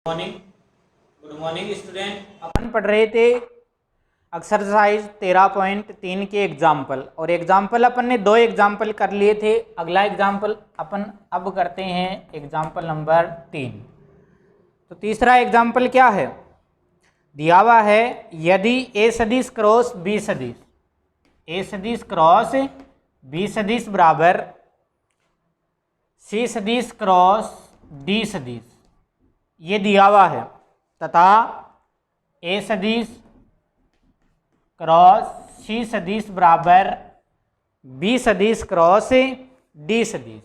Morning good morning student. अपन पढ़ रहे थे एक्सरसाइज 13.3 के एग्जाम्पल, और एग्जाम्पल अपन ने 2 एग्जाम्पल कर लिए थे। अगला एग्जाम्पल अपन अब करते हैं एग्जाम्पल नंबर 3। तो तीसरा एग्जाम्पल क्या है, दिया हुआ है यदि ए सदिश क्रॉस बी सदिश, ए सदिश क्रॉस बी सदिश बराबर सी सदिश क्रॉस डी सदिश, ये दिया हुआ है, तथा ए सदिश क्रॉस सी सदिश बराबर बी सदिश क्रॉस डी सदिश,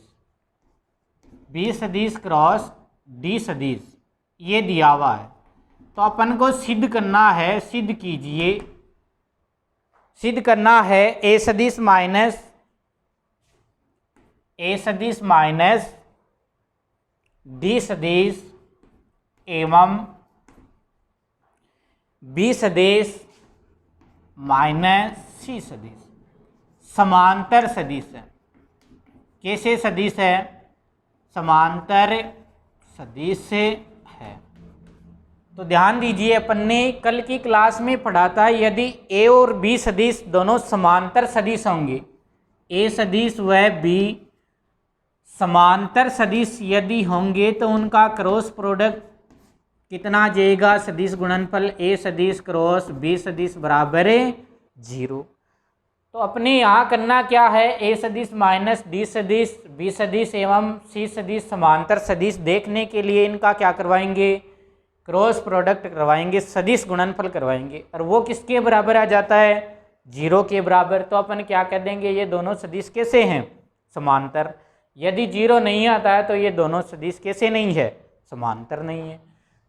बी सदिश क्रॉस डी सदिश, ये दिया हुआ है। तो अपन को सिद्ध करना है, सिद्ध कीजिए। सिद्ध करना है ए सदिश माइनस डी सदिश एवं बी सदिश माइनस सी सदिश समांतर सदिश है। कैसे सदिश है? समांतर सदिश से है। तो ध्यान दीजिए, अपन ने कल की क्लास में पढ़ा था यदि ए और बी सदिश दोनों समांतर सदिश होंगे, ए सदिश व बी समांतर सदिश यदि होंगे तो उनका क्रॉस प्रोडक्ट कितना आ जाएगा? सदिश गुणनफल ए सदिश क्रॉस बी सदिश बराबर 0। तो अपने यहाँ करना क्या है, ए सदिश माइनस डी सदिश बी सदिश एवं सी सदिश समांतर सदिश देखने के लिए इनका क्या करवाएंगे? क्रॉस प्रोडक्ट करवाएंगे, सदिश गुणनफल करवाएंगे, और वो किसके बराबर आ जाता है? 0 के बराबर। तो अपन क्या कह देंगे, ये दोनों सदिश कैसे हैं? समांतर। यदि 0 नहीं आता है तो ये दोनों सदिश कैसे नहीं है? समांतर नहीं है।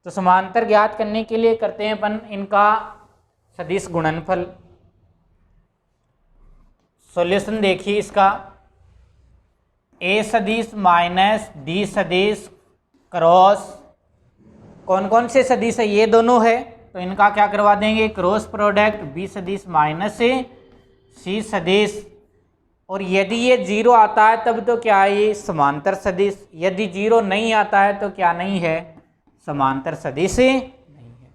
तो समांतर ज्ञात करने के लिए करते हैं अपन इनका सदिश गुणनफल। सॉल्यूशन देखिए इसका, ए सदिश माइनस डी सदिश क्रॉस कौन कौन से सदिश है? ये दोनों है, तो इनका क्या करवा देंगे? क्रॉस प्रोडक्ट बी सदिश माइनस सी सदिश, और यदि ये 0 आता है तब तो क्या है? ये समांतर सदिश। यदि 0 नहीं आता है तो क्या नहीं है? समांतर सदिश नहीं है।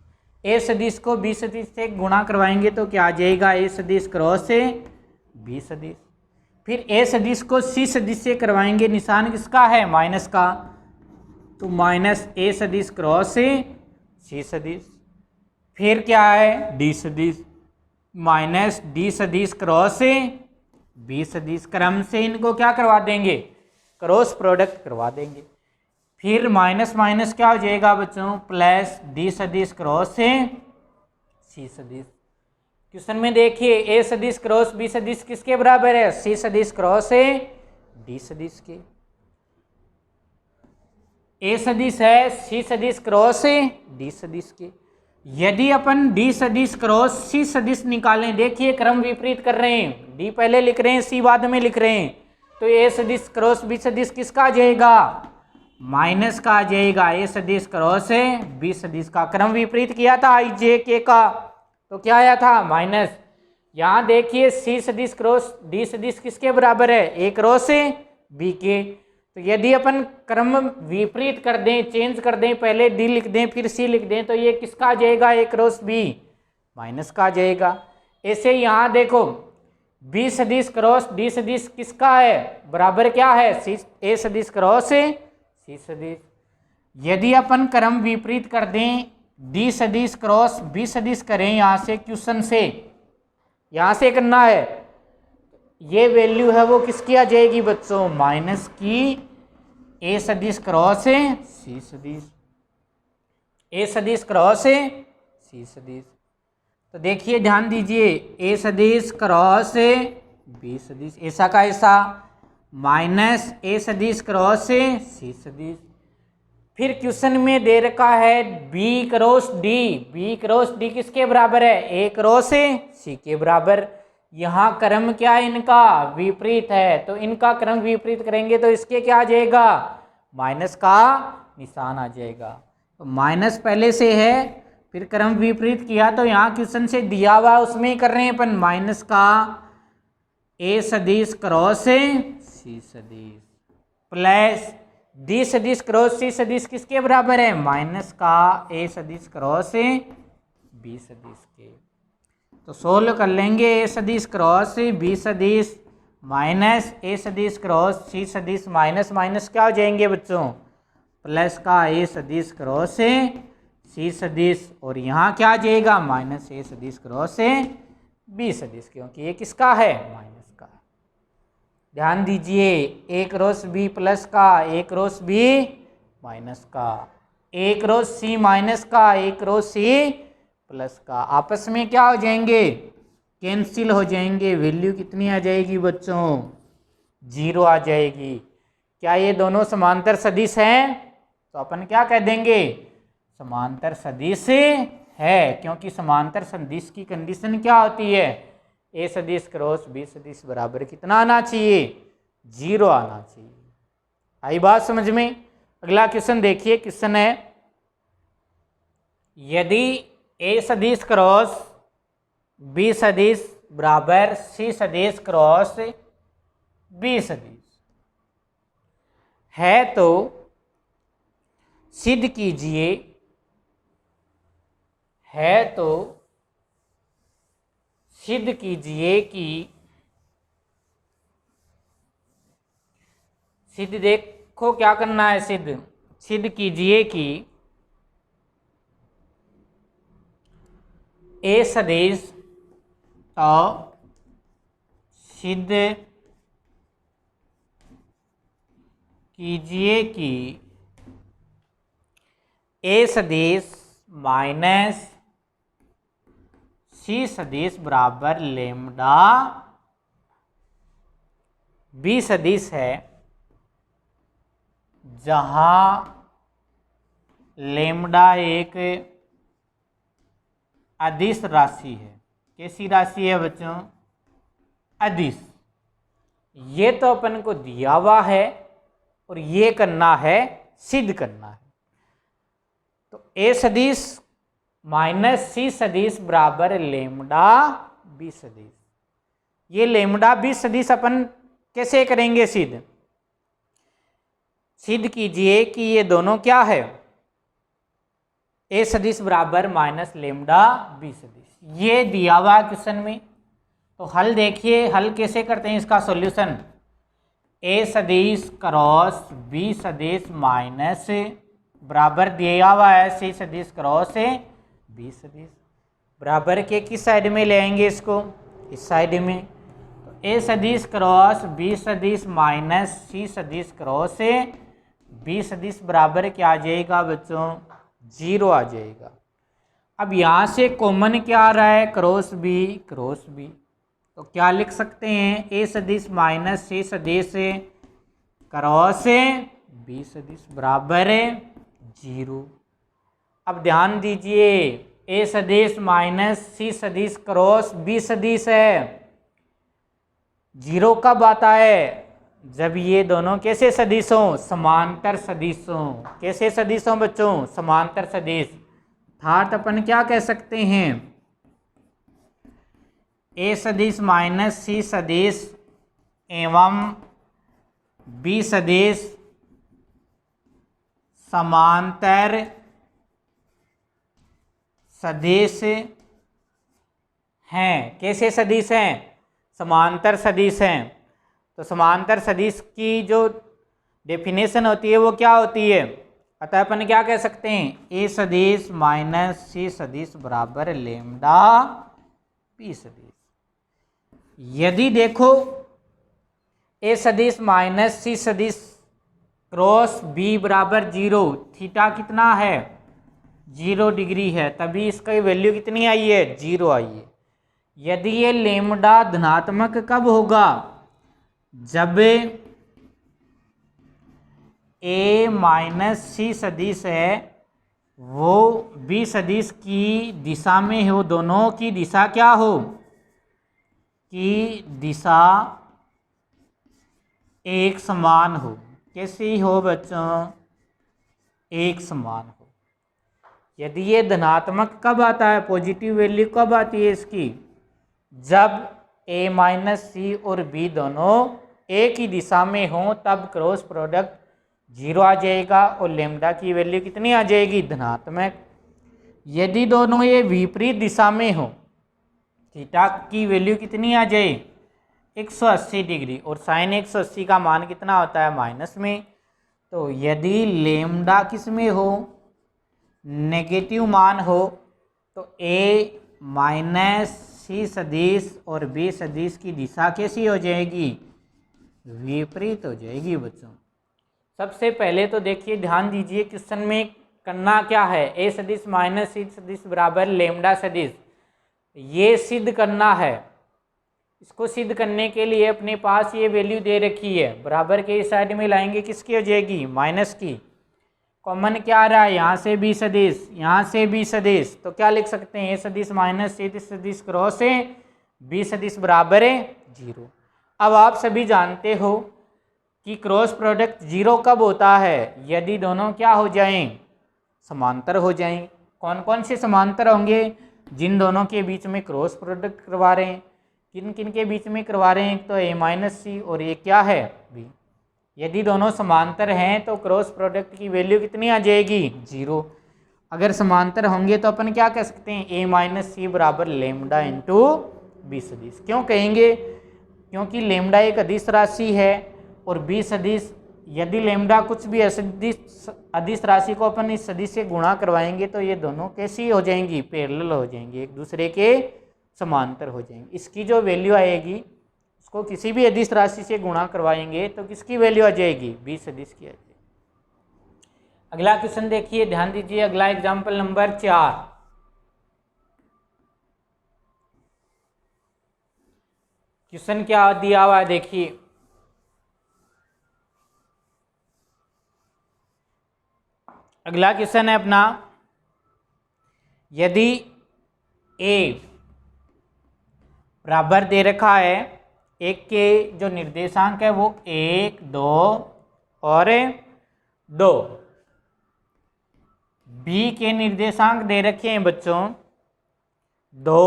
ए सदिश को बी सदिश से गुणा करवाएंगे तो क्या आ जाएगा? ए सदिश क्रॉस से बी सदिश। फिर ए सदिश को सी सदिश से करवाएंगे, निशान किसका है? माइनस का, तो माइनस ए सदिश क्रॉस से सी सदिश। फिर क्या है? डी सदिश माइनस डी सदिश क्रॉस से बी सदिश। क्रम से इनको क्या करवा देंगे? क्रॉस प्रोडक्ट करवा देंगे। फिर माइनस माइनस क्या हो जाएगा बच्चों? प्लस डी सदिश क्रॉस से सी सदिश। क्वेश्चन में देखिए, ए सदिश क्रॉस बी सदिश किसके बराबर है? सी सदिश क्रॉस से डी सदिश के। ए सदिश है सी सदिश क्रॉस से डी सदिश के। यदि अपन डी सदिश क्रॉस सी सदिश निकालें, देखिए क्रम विपरीत कर रहे हैं, डी पहले लिख रहे हैं, सी बाद में लिख रहे हैं, तो ए सदिश क्रॉस बी सदिश किसका आ जाएगा? माइनस का आ जाएगा। ए सदिश क्रॉस है बी सदिश का क्रम विपरीत किया था आई जे के का, तो क्या आया था? माइनस। यहाँ देखिए सी सदिश क्रॉस डी सदिश किसके बराबर है? ए क्रॉस है बी के। तो यदि अपन क्रम विपरीत कर दें, चेंज कर दें, पहले डी लिख दें फिर सी लिख दें, तो ये किसका आ जाएगा? ए क्रॉस बी माइनस का आ जाएगा। ऐसे यहाँ देखो बी सदिश क्रॉस डी सदिश किसका है? बराबर क्या है? सी ए सदिश क्रॉस है सी सदिश। यदि अपन क्रम विपरीत कर दें, डी सदिश क्रॉस बी सदिश करें, यहाँ से क्वेश्चन से यहाँ से करना है, ये वैल्यू है वो किसकी आ जाएगी बच्चों? माइनस की ए सदिश क्रॉस है सी सदिश, ए सदिश क्रॉस है सी सदिश। तो देखिए ध्यान दीजिए, ए सदिश क्रॉस है बी सदिश, ऐसा का ऐसा, माइनस ए सदिश क्रॉस है सी सदिश। फिर क्वेश्चन में दे रखा है B cross D, B cross D किसके बराबर है? ए क्रॉस है सी के बराबर। यहाँ क्रम क्या है इनका? विपरीत है, तो इनका क्रम विपरीत करेंगे तो इसके क्या आ जाएगा? माइनस का निशान आ जाएगा। तो माइनस पहले से है, फिर क्रम विपरीत किया तो यहाँ क्वेश्चन से दिया हुआ उसमें ही कर रहे हैं अपन, माइनस का ए सदिश क्रॉस है सी सदिश प्लस डी सदिश क्रॉस सी सदिश किसके बराबर है? माइनस का ए सदिश क्रॉस बी सदिश के। तो सोल्व कर लेंगे ए सदिश क्रॉस बी सदिश माइनस ए सदिश क्रॉस सी सदिश माइनस माइनस क्या हो जाएंगे बच्चों? प्लस का ए सदिश क्रॉस सी सदिश और यहाँ क्या आ जाएगा? माइनस ए सदिश क्रॉस बी सदिश, क्योंकि ये किसका है? माइनस का। ध्यान दीजिए, ए क्रॉस बी प्लस का, ए क्रॉस बी माइनस का, ए क्रॉस सी माइनस का, ए क्रॉस सी प्लस का, आपस में क्या हो जाएंगे? कैंसिल हो जाएंगे। वैल्यू कितनी आ जाएगी बच्चों? 0 आ जाएगी। क्या ये दोनों समांतर सदिश हैं? तो अपन क्या कह देंगे? समांतर सदिश है, क्योंकि समांतर सदिश की कंडीशन क्या होती है? ए सदिश क्रॉस बी सदिश बराबर कितना आना चाहिए? 0 आना चाहिए। आई बात समझ में? अगला क्वेश्चन देखिए, क्वेश्चन है यदि ए सदिश क्रॉस बी सदिश बराबर सी सदिश क्रॉस बी सदिश है तो सिद्ध कीजिए, है तो सिद्ध कीजिए कि, सिद्ध देखो क्या करना है, सिद्ध कीजिए कि ए सदिश तो सिद्ध कीजिए कि ए सदिश माइनस सी सदिश बराबर लेम्डा बी सदिश है, जहां लेम्डा एक अदिश राशि है। कैसी राशि है बच्चों? अदिश। ये तो अपन को दिया हुआ है और ये करना है, सिद्ध करना है। तो ए सदिश माइनस सी सदिश बराबर लेम्डा बी सदिश। ये लेम्डा बी सदिश अपन कैसे करेंगे सिद्ध? सिद्ध कीजिए कि ये दोनों क्या है? ए सदिश बराबर माइनस लेम्डा बी सदिश। ये दिया हुआ क्वेश्चन में। तो हल देखिए, हल कैसे करते हैं इसका सॉल्यूशन? ए सदिश क्रॉस बी सदिश माइनस बराबर दिया हुआ है सी सदिश क्रॉस बी सदिश, बराबर के किस साइड में ले आएंगे इसको? इस साइड में। तो ए सदिश क्रॉस बी सदिश माइनस सी सदिश क्रॉस बी सदिश बराबर क्या आ जाएगा बच्चों? 0 आ जाएगा। अब यहाँ से कॉमन क्या आ रहा है? Cross B, cross B. तो क्या लिख सकते हैं? ए सदिश माइनस सी सदिश क्रॉस बी सदिश बराबर 0। अब ध्यान दीजिए, ए सदिश माइनस सी सदिश क्रॉस बी सदिश है। 0 कब आता है? जब ये दोनों कैसे सदिश हों? समांतर सदिश हों। कैसे सदिश हों बच्चों? समांतर सदिश। अर्थात अपन क्या कह सकते हैं? ए सदिश माइनस सी सदिश एवं बी सदिश समांतर सदिश हैं। कैसे सदिश हैं? समांतर सदिश हैं। तो समांतर सदिश की जो डेफिनेशन होती है वो क्या होती है? अतः अपन क्या कह सकते हैं? ए सदिश माइनस सी सदिश बराबर लेम्डा बी सदिश। यदि देखो ए सदिश माइनस सी सदिश क्रॉस बी बराबर 0, थीटा कितना है? 0 डिग्री है, तभी इसका वैल्यू कितनी आई है? 0 आई है। यदि ये लेम्डा धनात्मक कब होगा? जब ए माइनस सी सदिश है वो बी सदिश की दिशा में हो, दोनों की दिशा क्या हो? कि दिशा एक समान हो। कैसी हो बच्चों? एक समान हो। यदि ये धनात्मक कब आता है? पॉजिटिव वैल्यू कब आती है इसकी? जब ए माइनस सी और बी दोनों एक ही दिशा में हो, तब क्रॉस प्रोडक्ट 0 आ जाएगा और लेमडा की वैल्यू कितनी आ जाएगी, धनात्मक। यदि दोनों ये विपरीत दिशा में हो, थीटा की वैल्यू कितनी आ जाए, 180 डिग्री, और साइन 180 का मान कितना होता है, माइनस में। तो यदि लेमडा किस में हो, नेगेटिव मान हो, तो ए माइनस सी सदिश और बी सदिश की दिशा कैसी हो जाएगी, विपरीत हो जाएगी बच्चों। सबसे पहले तो देखिए, ध्यान दीजिए, क्वेश्चन में करना क्या है, ए सदिश माइनस सी सदिश बराबर लेमडा सदिश, ये सिद्ध करना है। इसको सिद्ध करने के लिए अपने पास ये वैल्यू दे रखी है, बराबर के इस साइड में लाएंगे, किसकी हो जाएगी, माइनस की। कॉमन क्या आ रहा है, यहाँ से बी सदिश, यहाँ से बी सदिश, तो क्या लिख सकते हैं, ए सदिश माइनस सी सदिश क्रॉस है बी सदिश बराबर है 0। अब आप सभी जानते हो कि क्रॉस प्रोडक्ट 0 कब होता है, यदि दोनों क्या हो जाएं, समांतर हो जाएं। कौन कौन से समांतर होंगे, जिन दोनों के बीच में क्रॉस प्रोडक्ट करवा रहे हैं, किन किन के बीच में करवा रहे हैं, तो ए माइनस सी और ये क्या है, बी। यदि दोनों समांतर हैं तो क्रॉस प्रोडक्ट की वैल्यू कितनी आ जाएगी, 0। अगर समांतर होंगे तो अपन क्या कह सकते हैं, ए माइनस सी बराबर लेमडा इंटू बी सदिश। क्यों कहेंगे, क्योंकि लेमडा एक अदिश राशि है और बी सदिश, यदि लेमडा कुछ भी अदिश राशि को अपन इस सदिश से गुणा करवाएंगे तो ये दोनों कैसी हो जाएंगी, पैरेलल हो जाएंगी, एक दूसरे के समांतर हो जाएंगे। इसकी जो वैल्यू आएगी, उसको किसी भी अदिश राशि से गुणा करवाएंगे तो किसकी वैल्यू आ जाएगी, बी सदिश की आ जाएगी। अगला क्वेश्चन देखिए, ध्यान दीजिए, अगला एग्जाम्पल नंबर 4। क्वेश्चन क्या दिया हुआ है देखिए, अगला क्वेश्चन है अपना, यदि ए बराबर दे रखा है, एक के जो निर्देशांक है वो 1, 2 और 2, बी के निर्देशांक दे रखे हैं बच्चों 2,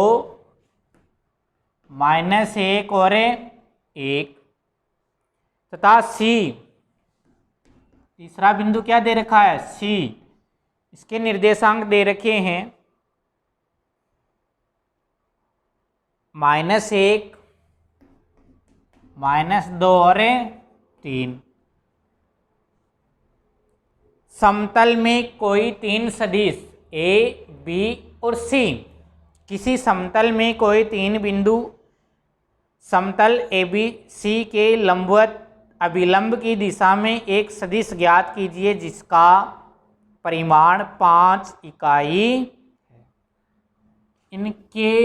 -1 और 1, तथा सी, तीसरा बिंदु क्या दे रखा है, सी, इसके निर्देशांक दे रखे हैं -1, -2 और 3। समतल में कोई 3 सदिश ए, बी और सी, किसी समतल में कोई 3 बिंदु समतल ए बी सी के लंबवत अभिलंब की दिशा में एक सदिश ज्ञात कीजिए जिसका परिमाण 5 इकाई है। इनके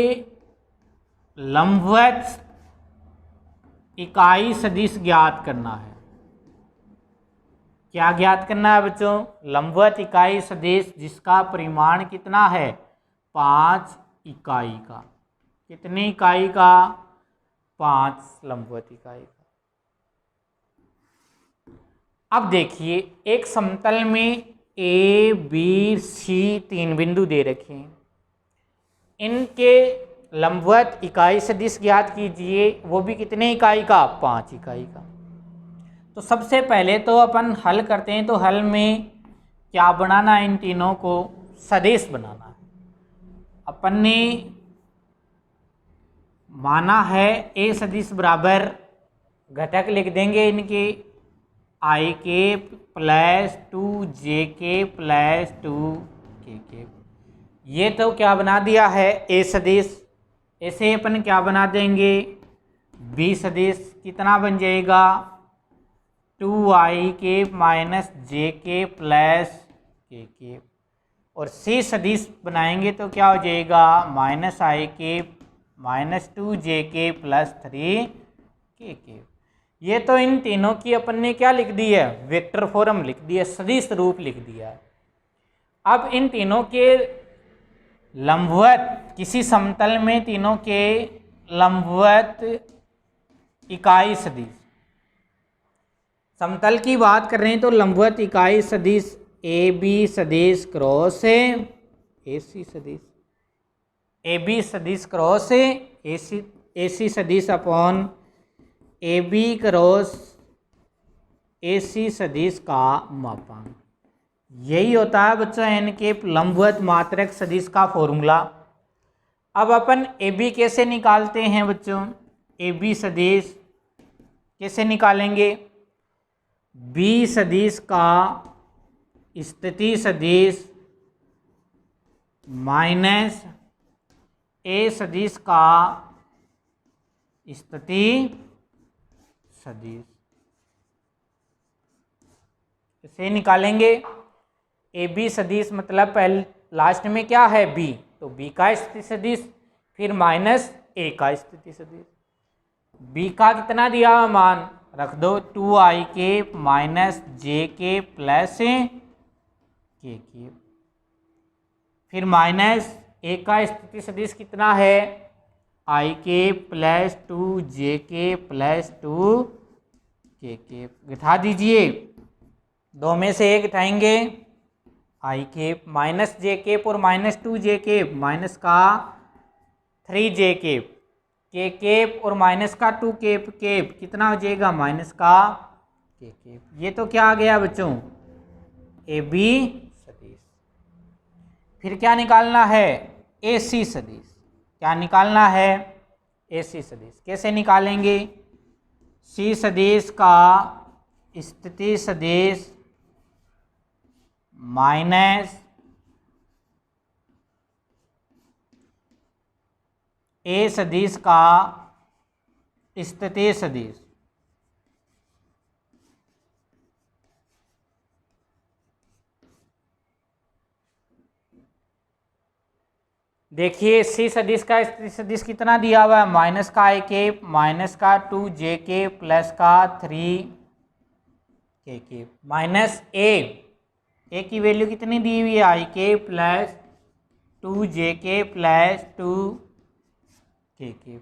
लंबवत इकाई सदिश ज्ञात करना है। क्या ज्ञात करना है बच्चों, लंबवत इकाई सदिश जिसका परिमाण कितना है, 5 इकाई का। कितनी इकाई का, 5 लंबवत इकाई का। अब देखिए, एक समतल में ए, बी, सी 3 बिंदु दे रखे हैं, इनके लंबवत इकाई सदिश ज्ञात कीजिए, वो भी कितने इकाई का, 5 इकाई का। तो सबसे पहले तो अपन हल करते हैं, तो हल में क्या बनाना है, इन तीनों को सदिश बनाना है। अपन ने माना है ए सदिश बराबर, घटक लिख देंगे इनके आई के प्लस 2 के प्लस 2 के। ये तो क्या बना दिया है, ए सदिश। ऐसे अपन क्या बना देंगे, बी सदिश कितना बन जाएगा, 2i के माइनस जे के प्लस के। और सी सदिश बनाएंगे तो क्या हो जाएगा, -i के माइनस 2j के प्लस 3 ये तो इन तीनों की अपन ने क्या लिख दी है, वेक्टर फॉर्म लिख दिया, सदिश रूप लिख दिया है। अब इन तीनों के लंबवत, किसी समतल में तीनों के लंबवत इकाई सदिश, समतल की बात कर रहे हैं तो लंबवत इकाई सदिश ए बी सदिश क्रॉस है ए सी सदिश, ए बी सदिश क्रॉस है ए सी सदिश upon A B cross AC सदिश का मापांक। यही होता है बच्चों n के लंबवत मात्रक सदिश का फॉर्मूला। अब अपन AB कैसे निकालते हैं बच्चों? AB सदिश कैसे निकालेंगे? B सदिश का स्थिति सदिश माइनस A सदिश का स्थिति सदिश, इसे निकालेंगे। ए बी सदिश मतलब पहले लास्ट में क्या है बी, तो बी का स्थिति सदिश, फिर माइनस ए का स्थिति सदिश। बी का कितना दिया हुआ मान रख दो 2i के माइनस जे के प्लस के, फिर माइनस ए का स्थिति सदिश कितना है आई के प्लस 2 के प्लस 2 के। घटा दीजिए, दो में से एक घटाएंगे, आई केप माइनस जे केप और माइनस 2 केप, माइनस का 3 केप, के केप और माइनस का 2 केप, केप कितना हो जाएगा माइनस का के केप। ये तो क्या आ गया बच्चों ए बी सदिश। फिर क्या निकालना है ए सी सदिश। क्या निकालना है ए सी सदिश। कैसे निकालेंगे? सी सदिश का स्थिति सदिश माइनस ए सदिश का स्थिति सदिश। देखिए सी सदिश का स्थिति सदिश कितना दिया हुआ है माइनस का आई केप, माइनस का 2 के प्लस का 3 के माइनस ए की वैल्यू कितनी दी हुई है आई के प्लस 2 के प्लस 2 के।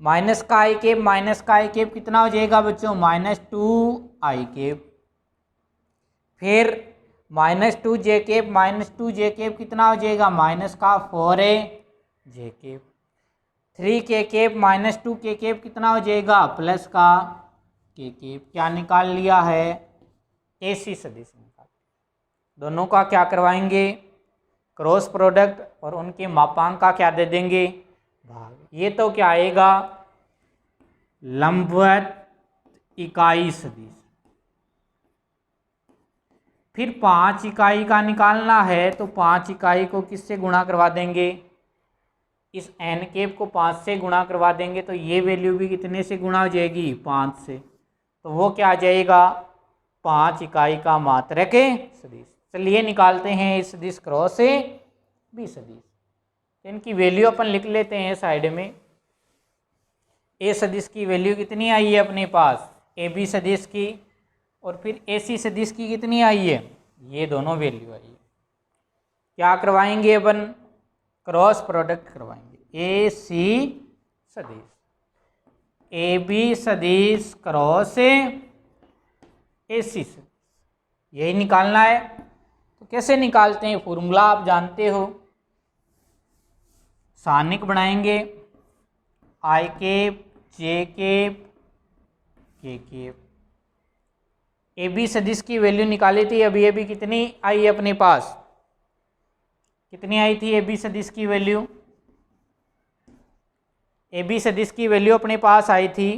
माइनस का आई केप माइनस का आई केप कितना हो जाएगा बच्चों माइनस 2 आई केप। फिर माइनस 2 केप माइनस 2 केप कितना हो जाएगा माइनस का 4 जे केप। 3 के केप माइनस 2 के केप कितना हो जाएगा प्लस का के केप। क्या निकाल लिया है ए सी सदिश निकाल। दोनों का क्या करवाएंगे क्रॉस प्रोडक्ट और उनके मापांक का क्या दे देंगे भाग। ये तो क्या आएगा लंबवत इकाई सदिश। फिर 5 इकाई का निकालना है तो 5 इकाई को किससे गुणा करवा देंगे, इस एन केप को 5 से गुणा करवा देंगे तो ये वैल्यू भी कितने से गुणा हो जाएगी 5 से। तो वो क्या आ जाएगा 5 इकाई का मात्रक सदिश। चलिए निकालते हैं इस सदिश क्रॉस से बी सदिश। इनकी वैल्यू अपन लिख लेते हैं साइड में। ए सदिश की वैल्यू कितनी आई है अपने पास ए बी सदिश की, और फिर ए सी सदिश की कितनी आई है ये दोनों वैल्यू आई है। क्या करवाएंगे अपन क्रॉस प्रोडक्ट करवाएंगे ए सी सदिश ए बी सदिश क्रॉस ए सी सदिश, यही निकालना है। तो कैसे निकालते हैं फॉर्मूला आप जानते हो, सारणिक बनाएंगे आई केप जे केप के केप। ए बी सदिश की वैल्यू निकाली थी अभी कितनी आई अपने पास, कितनी आई थी ए बी सदिश की वैल्यू, ए बी सदिश की वैल्यू अपने पास आई थी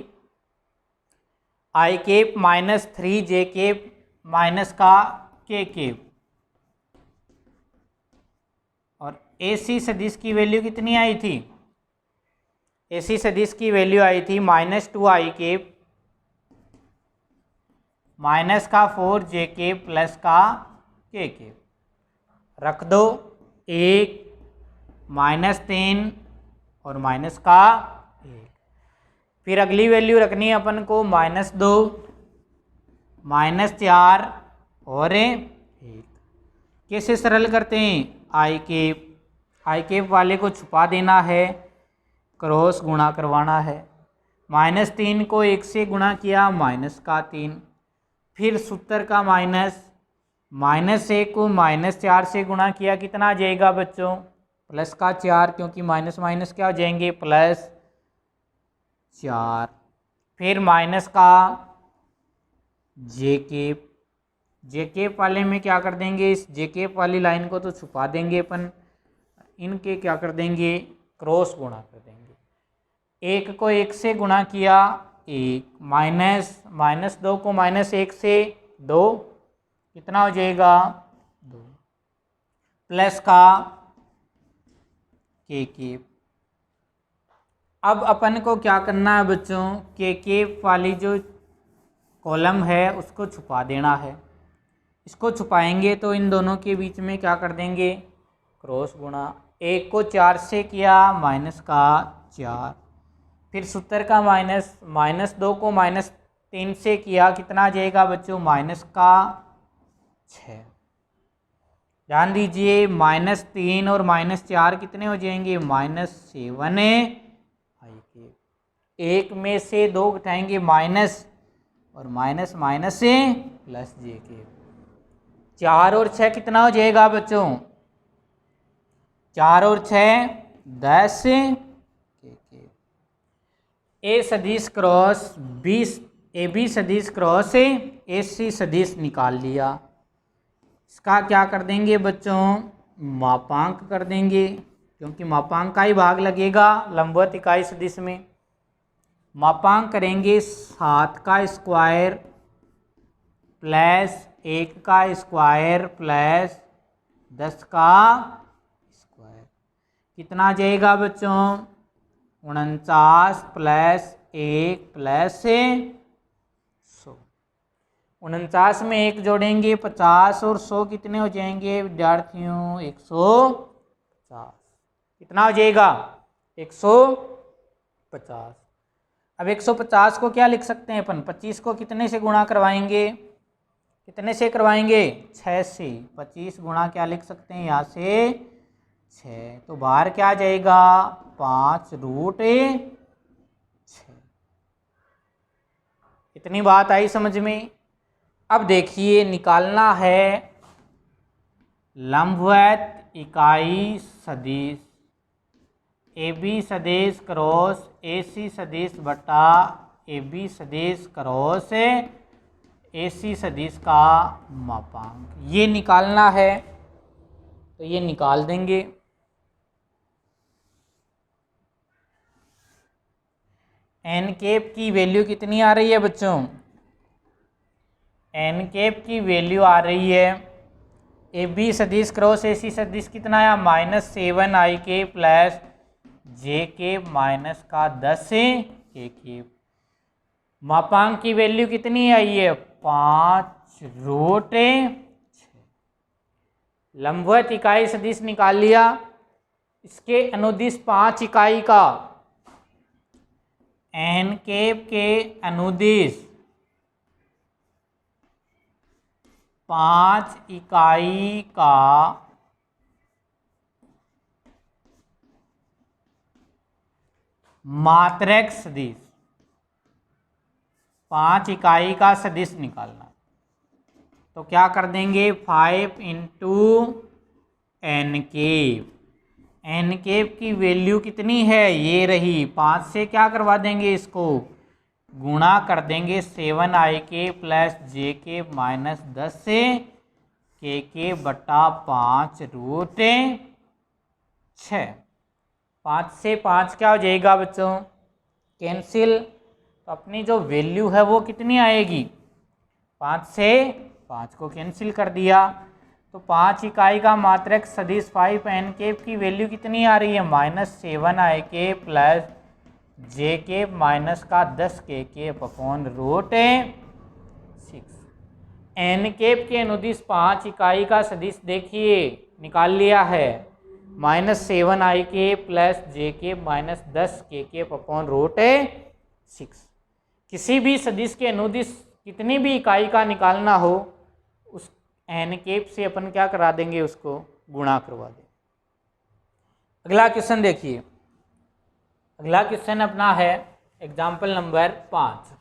I cap minus 3 J cap minus का के केप। और ए सी सदिश की वैल्यू कितनी आई थी, ए सी सदिश की वैल्यू आई थी माइनस 2 आई केप माइनस का 4 जे के प्लस का के रख दो 1 माइनस 3 और माइनस का 1। फिर अगली वैल्यू रखनी है अपन को माइनस 2 माइनस 4 और 1। कैसे सरल करते हैं आई केप वाले को छुपा देना है, क्रॉस गुणा करवाना है। माइनस 3 को 1 से गुणा किया माइनस का 3, फिर सूत्र का माइनस 1 को माइनस 4 से गुणा किया कितना आ जाएगा बच्चों प्लस का 4, क्योंकि माइनस माइनस क्या हो जाएंगे प्लस 4। फिर माइनस का जे केप, जे केप वाले में क्या कर देंगे, इस जे केप वाली लाइन को तो छुपा देंगे अपन, इनके क्या कर देंगे, क्रॉस गुणा कर देंगे। एक को एक से गुणा किया, एक, माइनस माइनस दो को माइनस एक से दो, कितना हो जाएगा, दो, प्लस का के केप। अब अपन को क्या करना है बच्चों, के केप वाली जो कॉलम है उसको छुपा देना है। इसको छुपाएंगे तो इन दोनों के बीच में क्या कर देंगे, क्रॉस गुणा। एक को चार से किया, माइनस का चार, फिर सूत्र का माइनस, माइनस दो को माइनस तीन से किया, कितना आ जाएगा बच्चों, माइनस का छः। ध्यान दीजिए, माइनस तीन और माइनस चार कितने हो जाएंगे, माइनस सेवन आई के। एक में से दो घटाएंगे माइनस, और माइनस माइनस से प्लस जे के। चार और छः कितना हो जाएगा बच्चों, चार और छः 10 के। ए सदिश क्रॉस बी, ए बी सदिश क्रॉस ए सी सदिश निकाल लिया। इसका क्या कर देंगे बच्चों, मापांक कर देंगे, क्योंकि मापांक का ही भाग लगेगा लंबवत इकाई सदिश में। मापांक करेंगे 7 का स्क्वायर प्लस 1 का स्क्वायर प्लस 10 का स्क्वायर, कितना आ जाएगा बच्चों, 49 प्लस 1 प्लस 100। 49 में 1 जोड़ेंगे 50, और 100 कितने हो जाएंगे विद्यार्थियों, 150। कितना हो जाएगा, 150। अब 150 को क्या लिख सकते हैं अपन, 25 को कितने से गुणा करवाएंगे, कितने से करवाएंगे, 6 से। 25 गुणा क्या लिख सकते हैं यहाँ से, 6, तो बाहर क्या आ जाएगा, 5√6। इतनी बात आई समझ में। अब देखिए निकालना है लंबवत इकाई सदिश ए बी सदिश क्रॉस ए सी सदिश बटा ए बी सदिश क्रॉस ए सी सदिश का मापांक, ये निकालना है, तो ये निकाल देंगे। एन केप की वैल्यू कितनी आ रही है बच्चों, एन केप की वैल्यू आ रही है, ए बी सदिश क्रॉस ए सी सदिश कितना आया, -7 आई के प्लस जे के माइनस का 10 के केप। मापांक की वैल्यू कितनी आई है, 5√6। लंबवत इकाई सदिश निकाल लिया, इसके अनुदिश 5 इकाई का, एन केप के अनुदिश 5 इकाई का मात्रक सदिश, 5 इकाई का सदिश निकालना, तो क्या कर देंगे, 5 × एन केप। एन केप की वैल्यू कितनी है, ये रही, 5 से क्या करवा देंगे, इसको गुणा कर देंगे 7 आई के प्लस जे के माइनस 10 से के बटा 5√6। 5 से 5 क्या हो जाएगा बच्चों, कैंसिल, तो अपनी जो वैल्यू है वो कितनी आएगी, 5 से 5 को कैंसिल कर दिया, तो 5 इकाई का मात्रक सदिश 5 एन केप की वैल्यू कितनी आ रही है, -7 आई के प्लस जे के माइनस का 10 के /√6। एन केप के अनुदिश 5 इकाई का सदिश देखिए निकाल लिया है, -7 आई के प्लस जे के माइनस 10 के /√6। किसी भी सदिश के अनुदिश कितनी भी इकाई का निकालना हो, उस एन केप से अपन क्या करा देंगे, उसको गुणा करवा देंगे। अगला क्वेश्चन देखिए, अगला क्वेश्चन अपना है एग्जाम्पल नंबर 5।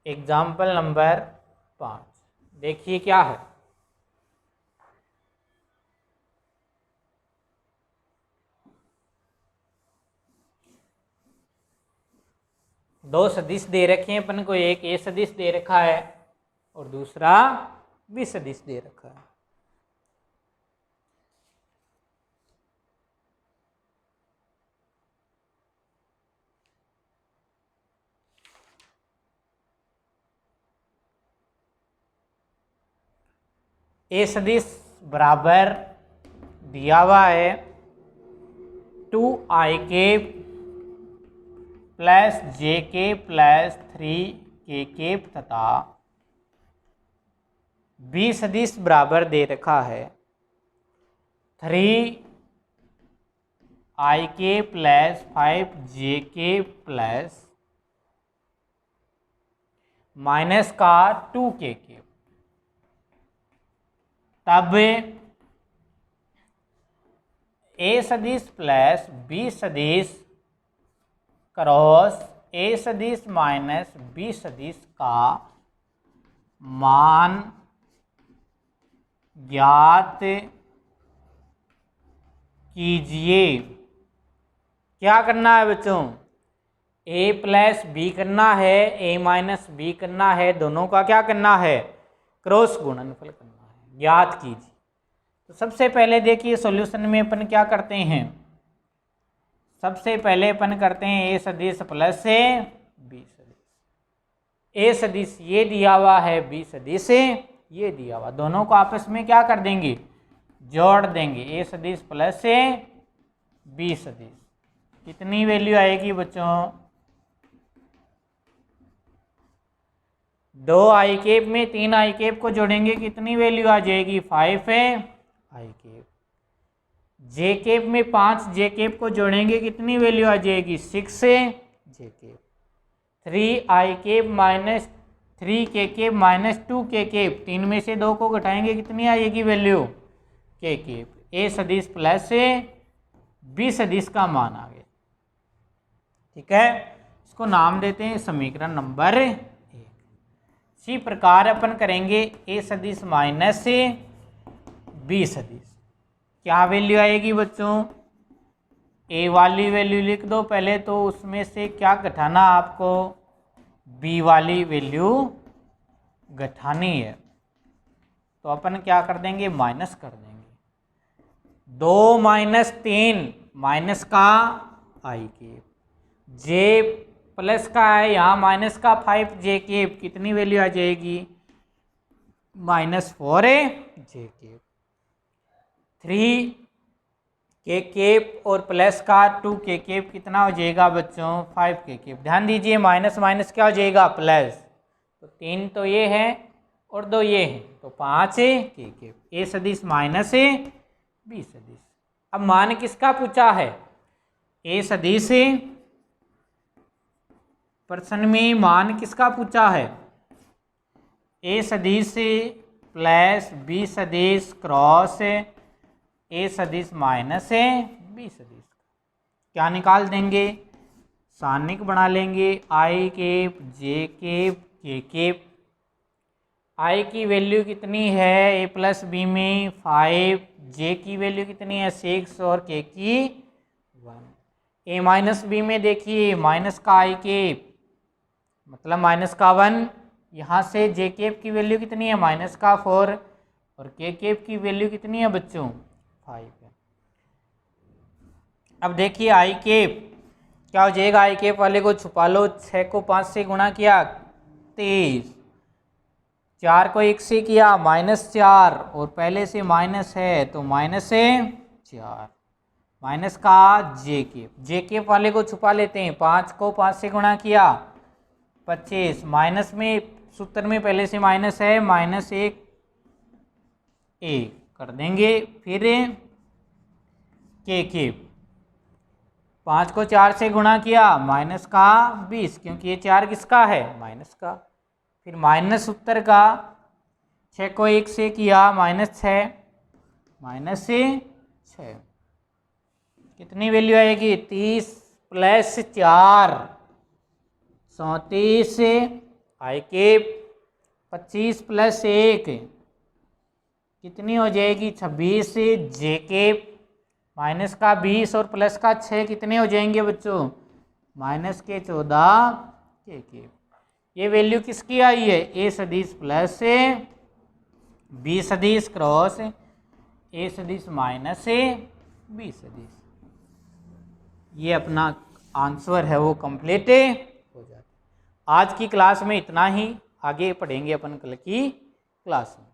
एग्जाम्पल नंबर 5 देखिए क्या है, दो सदिश दे रखे हैं अपन को, एक ए सदिश दे रखा है और दूसरा बी सदिश दे रखा है। ए सदिश बराबर दिया हुआ है 2ik plus jk plus 3kk तथा बी सदिश बराबर दे रखा है 3ik plus 5jk plus minus का 2kk। तब ए सदिश प्लस बी सदिश क्रॉस ए सदिश माइनस बी सदिश का मान ज्ञात कीजिए। क्या करना है बच्चों? ए प्लस बी करना है, ए माइनस बी करना है, दोनों का क्या करना है? क्रॉस गुणनफल करना है, ज्ञात कीजिए। तो सबसे पहले देखिए सॉल्यूशन में अपन क्या करते हैं, सबसे पहले अपन करते हैं ए सदिश प्लस से बी सदिश। ए सदिश ये दिया हुआ है, बी सदिश ये दिया हुआ, दोनों को आपस में क्या कर देंगे? जोड़ देंगे। ए सदिश प्लस से बी सदिश, कितनी वैल्यू आएगी बच्चों? 2 आई केप में 3 आई केप को जोड़ेंगे, कितनी वैल्यू आ जाएगी? 5 आई केप। जे केप में 5 जे केप को जोड़ेंगे, कितनी वैल्यू आ जाएगी? 6 जे केप। 3 आई केप माइनस 3 के केप माइनस 2 के केप, 3 में से 2 को घटाएंगे, कितनी आएगी वैल्यू? के केप। ए सदिश प्लस से बी सदिश का मान आ गया। ठीक है, इसको नाम देते हैं समीकरण नंबर 1। इसी प्रकार अपन करेंगे ए सदिश माइनस से बी सदिश। क्या वैल्यू आएगी बच्चों? ए वाली वैल्यू लिख दो पहले, तो उसमें से क्या घटाना आपको? बी वाली वैल्यू घटानी है। तो अपन क्या कर देंगे? माइनस कर देंगे। 2 माइनस 3 माइनस का आई केप, जे प्लस का है, यहाँ माइनस का 5 जे केप, कितनी वैल्यू आ जाएगी? -4 जे केप। 3 के केप और प्लस का 2 के केप, कितना हो जाएगा बच्चों? 5 के केप। ध्यान दीजिए माइनस माइनस क्या हो जाएगा? प्लस। तो 3 तो ये है और 2 ये है, तो 5 के केप। ए सदिश माइनस बी सदिश। अब मान किसका पूछा है? ए सदिश, प्रश्न में मान किसका पूछा है? ए सदिश प्लस बी सदिश क्रॉस ए सदिश माइनस बी सदिश। क्या निकाल देंगे? सारणिक बना लेंगे। आई केप जे केप के केप। आई की वैल्यू कितनी है ए प्लस बी में? 5। जे की वैल्यू कितनी है? 6 और के की 1। ए माइनस बी में देखिए माइनस का आई केप मतलब माइनस का 1। यहाँ से जे केप की वैल्यू कितनी है? माइनस का 4 और के केप की वैल्यू कितनी है बच्चों? 5 है। अब देखिए आई केप क्या हो जाएगा? आई केप वाले को छुपा लो। 6 को 5 से गुणा किया 23, 4 को 1 से किया -4 और पहले से माइनस है तो -4 माइनस का जे केप वाले को छुपा लेते हैं। 5 को 5 से गुणा किया 25, माइनस में सूत्र में पहले से माइनस है, -1 ए कर देंगे। फिर के केप 5 को 4 से गुणा किया माइनस का 20, क्योंकि ये 4 किसका है? माइनस का। फिर माइनस उत्तर का 6 को 1 से किया -6 -6 कितनी वैल्यू आएगी? 30 प्लस 4 34 आई केप। 25 प्लस 1 कितनी हो जाएगी? 26 जे केप। माइनस का 20 और प्लस का 6 कितने हो जाएंगे बच्चों? -14 के के। ये वैल्यू किसकी आई है, ए सदिश प्लस बी सदिश क्रॉस ए सदिश माइनस बी सदिश। ये अपना आंसर है वो कंप्लीट हो जाता है। आज की क्लास में इतना ही, आगे पढ़ेंगे अपन कल की क्लास में।